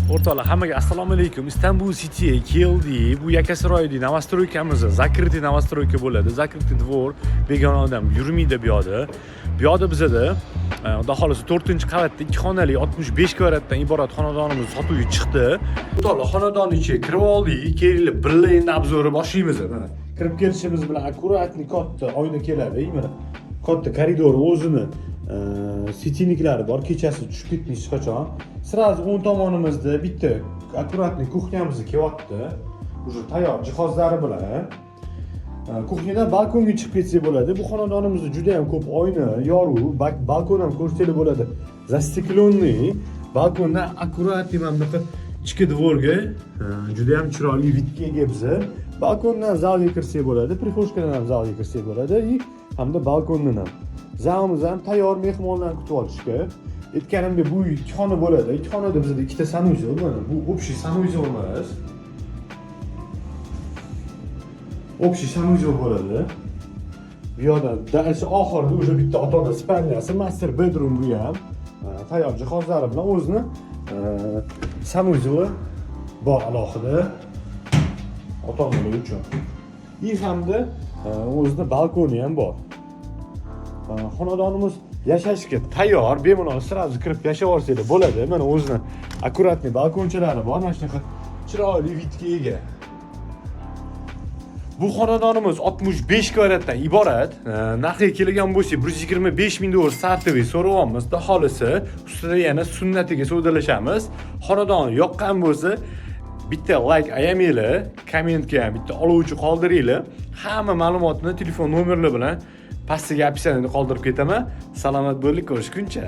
O'rtoqlar, hammaga assalomu alaykum. Istanbul City'ga keldik. Bu Yakkasaroyda novostroykamiz, zakritый novostroyka bo'ladi. Zakritый dvor, begona odam yurmaydi bu yoqda. Bu yoqda bizada xudo xolasa 4-qavatda 2 xonali 65 kvadratdan iborat xonadonimiz sotuvga chiqdi. O'rtoqlar, xonadonning ichiga kirib oldik. Kelinglar, birga endi obzorni boshlaymiz. Mana kirib kelishimiz bilan akkuratniy katta oyna keladi. Mana katta koridor o'zini sitiniklari bor, kechasi tushib ketmaysiz hech qachon. Sразу o'ng tomonimizda bitta akkuratniy kuxnyamiz kelyapti. Уже tayyor jihozlari bilan. Kuxnyadan balkonga chiqib ketsak bo'ladi. Bu xonadonimizda juda ham ko'p oyna, yoruv, balkon ham ko'rsanglar bo'ladi. Zasteklenniy. Balkondan akkuratniy mana bunaqa ichki dvorga juda ham chiroyli vidga ega biza. Balkondan zalga kirsak bo'ladi, prixoshkadan ham zalga kirsak bo'ladi и hamda balkondan ham. Zalimiz ham tayyor mehmonlarni kutib olishga. Aytganimdek bu ikki xona bo'ladi. Ikki xonada bizda ikkita sanuzel, mana bu общий sanuzel emas. Общий sanuzel bo'ladi. Bu yoqda dальше oxirida уже bitta ota-ona spalnyasi, master bedroom bu ham. Tayyor jihozlari bilan o'zini sanuzeli bor alohida ota-onalar uchun. И hamda o'zida balkoni ham bor. Xonadonimiz yashashga tayyor, bemalol sразу kirib yashab olsanglar bo'ladi. Mana o'zini akkuratniy balkonchalari bor, mana shunaqa chiroyli vidga ega. Bu xonadonimiz 65 kvadratdan iborat. Narxiga kelgan bo'lsak 125 ming dollar startoviy so'rayapmiz. Xudo xolasa, ustida yana sunnatiga savdolashamiz. Xonadon yoqqan bo'lsa, bitta like ayamanglar, kommentga ham bitta oluvchi qoldiringlar. Hamma ma'lumotni telefon nomerlari bilan pastga opsiyaniyada qoldirib ketaman. Salomat bo'ling, ko'rishguncha.